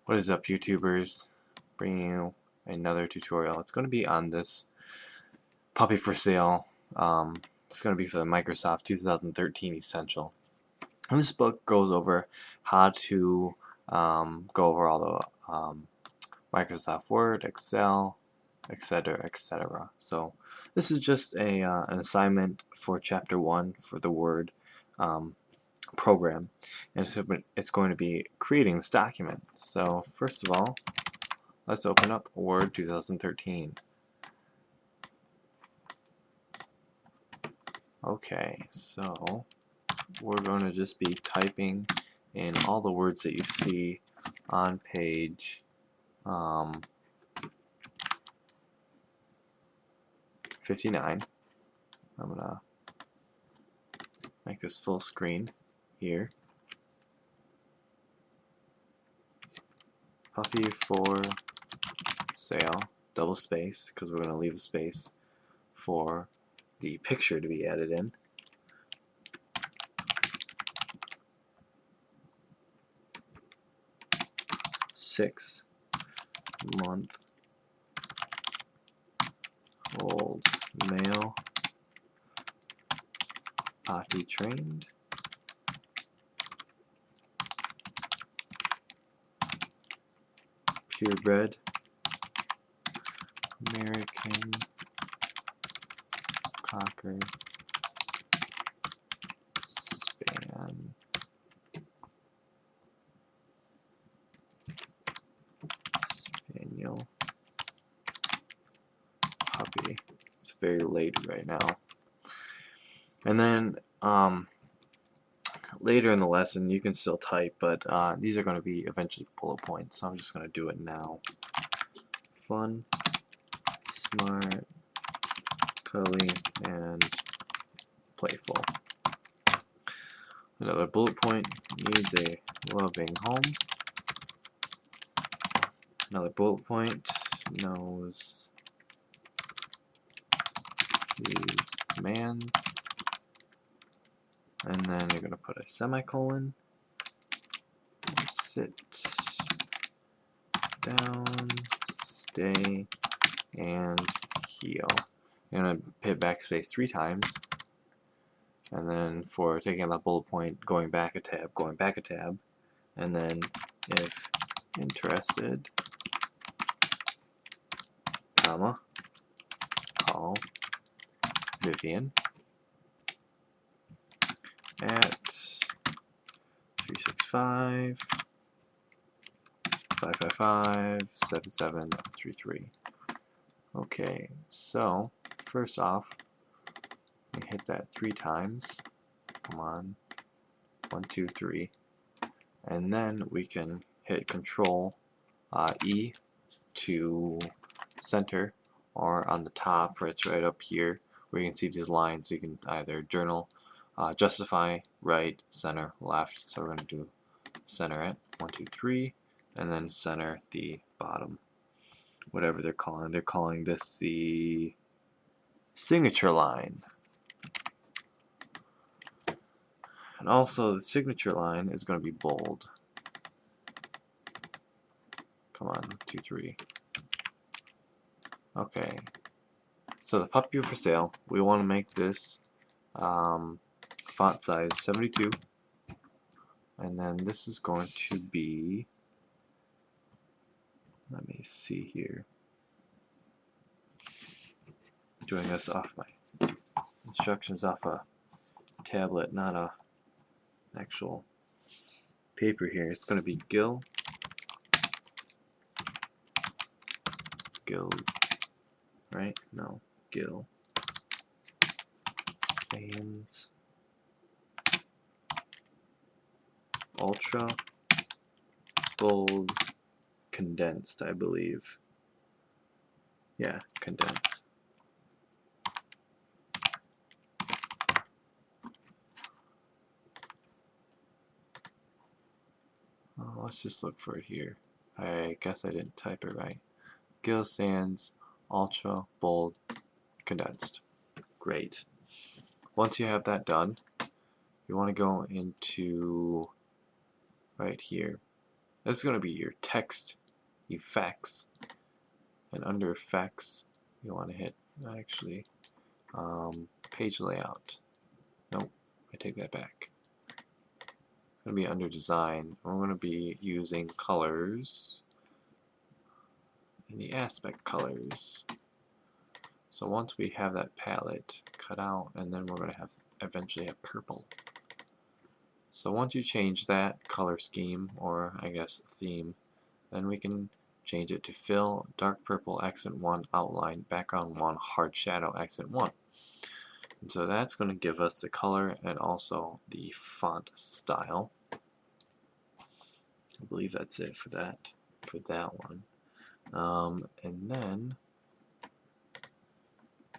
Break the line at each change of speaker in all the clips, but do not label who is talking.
What is up, YouTubers? Bringing you another tutorial. It's going to be on this puppy for sale. It's going to be for the Microsoft 2013 Essential. And this book goes over how to go over all the Microsoft Word, Excel, etc., etc. So this is just an assignment for Chapter 1 for the Word program, and so it's going to be creating this document. So first of all, let's open up Word 2013. Okay, so we're going to just be typing in all the words that you see on page 59. I'm going to make this full screen here. Puppy for sale, double space, because we're going to leave a space for the picture to be added in. Six-month old male, potty trained, purebred, American Cocker Spaniel, puppy. It's very late right now. And then later in the lesson you can still type, but these are going to be eventually bullet points, so I'm just going to do it now. Fun, smart, cuddly, and playful. Another bullet point: needs a loving home. Another bullet point: knows these commands. And then you're going to put a semicolon. Sit down, stay, and heel. You're going to hit backspace 3 times. And then for taking out that bullet point, going back a tab, and then if interested, comma, call Vivian at 365-555-7733. Okay, so first off, we hit that 3 times. Come on, 1, 2, 3, and then we can hit Control E to center, or on the top, where it's right up here, where you can see these lines. So you can either journal, justify, right, center, left. So we're going to do center it, 1, 2, 3, and then center the bottom. Whatever they're calling. They're calling this the signature line. And also the signature line is going to be bold. Come on, 2, 3. Okay. So the puppy for sale, we want to make this font size 72. And then this is going to be, let me see here, doing this off my instructions off a tablet, not a actual paper here. It's going to be Gills, right? No, Gil Sans Ultra Bold Condensed, I believe. Yeah, condensed. Let's just look for it here. I guess I didn't type it right. Gil Sans Ultra Bold Condensed. Great. Once you have that done, you want to go into right here, This is going to be your text effects, and under effects you want to hit actually page layout. Nope, I take that back. It's going to be under design. We're going to be using colors and the aspect colors. So once we have that palette cut out, and then we're going to have eventually have purple. So once you change that color scheme, or I guess theme, then we can change it to fill, dark purple, accent 1, outline, background 1, hard shadow, accent 1. And so that's going to give us the color and also the font style. I believe that's it for that one. And then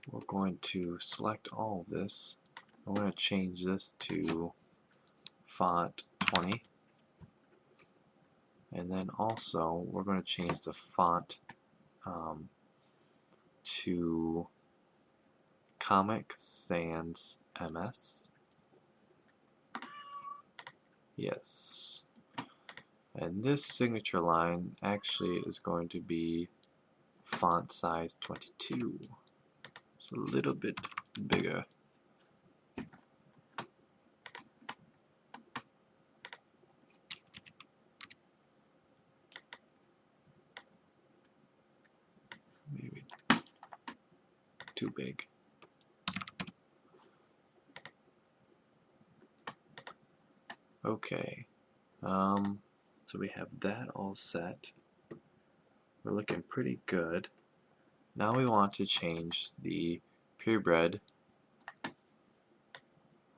we're going to select all of this. I'm going to change this to font 20. And then also we're going to change the font to Comic Sans MS. Yes. And this signature line actually is going to be font size 22. It's a little bit bigger. Maybe too big. Okay. So we have that all set. We're looking pretty good. Now we want to change the purebred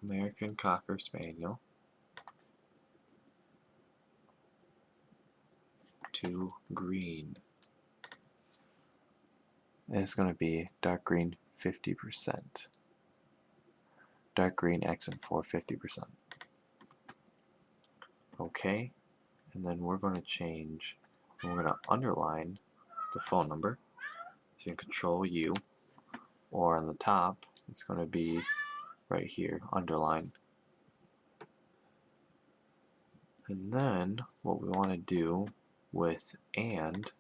American Cocker Spaniel to green. And it's going to be dark green 50%. Dark green accent 4 50%. Okay, and then we're going to change, and we're going to underline the phone number. So you can Control U, or on the top it's going to be right here, underline. And then what we want to do with and,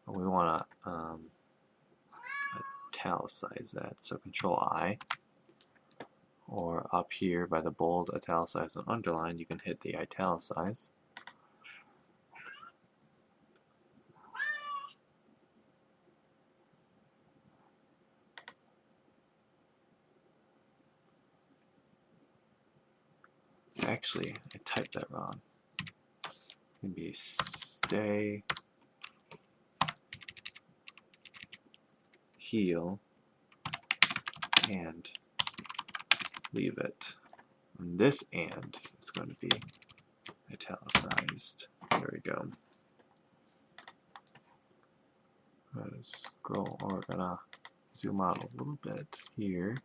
we want to italicize that. So Control I, or up here by the bold, italicize, and underline, you can hit the italicize. Actually, I typed that wrong. Maybe stay, heal, and leave it. And this and is going to be italicized. There we go. Scroll, or we're gonna zoom out a little bit here.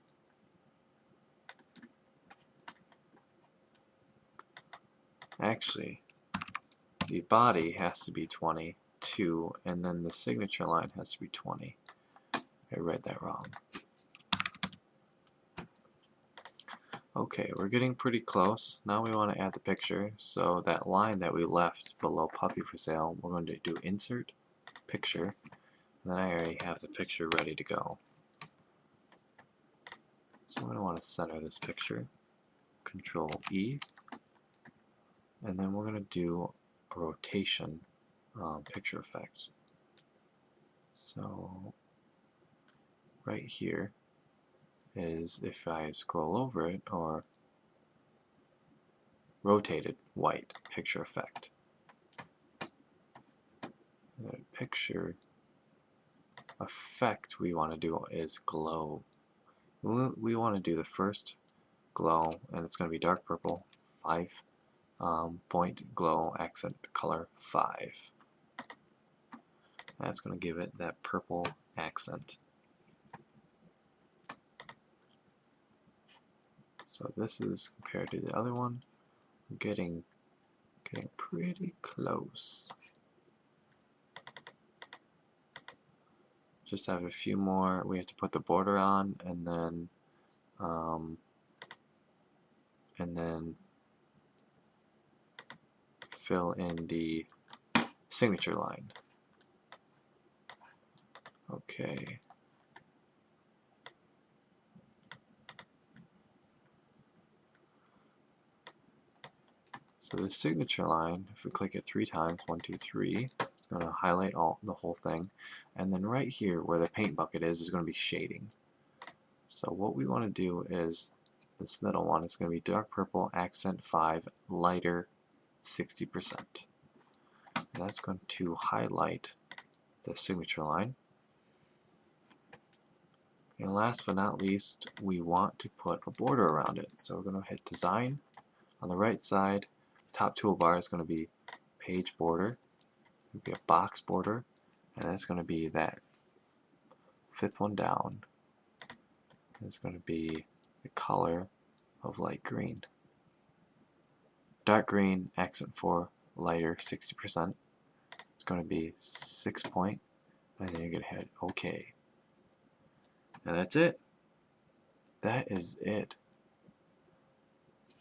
Actually, the body has to be 22, and then the signature line has to be 20. I read that wrong. Okay, we're getting pretty close. Now we want to add the picture. So that line that we left below Puppy for Sale, we're going to do Insert, Picture, and then I already have the picture ready to go. So I'm going to want to center this picture. Control E, and then we're going to do a rotation picture effect. So right here is, if I scroll over it, or rotated white picture effect. The picture effect we want to do is glow. We want to do the first glow, and it's going to be dark purple, 5 point glow, accent color 5. That's going to give it that purple accent. So this is compared to the other one, getting pretty close. Just have a few more. We have to put the border on, and then fill in the signature line. Okay. So the signature line, if we click it 3 times, 1, 2, 3, it's going to highlight the whole thing. And then right here where the paint bucket is going to be shading. So what we want to do is, this middle one is going to be dark purple, accent 5, lighter 60%. And that's going to highlight the signature line. And last but not least, we want to put a border around it. So we're going to hit design. On the right side, top toolbar is going to be page border. It'll be a box border, and that's going to be that 5th one down. It's going to be the color of light green. Dark green, accent 4, lighter 60%. It's going to be 6 point, and then you're going to hit OK. And that's it. That is it.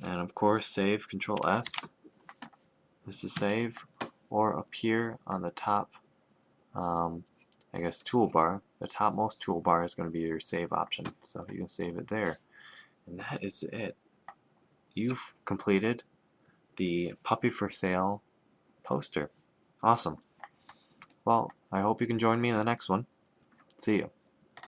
And of course, save, Control S. This is save, or up here on the top, I guess toolbar, the topmost toolbar is going to be your save option, so you can save it there. And that is it. You've completed the Puppy for Sale poster. Awesome. Well, I hope you can join me in the next one. See you.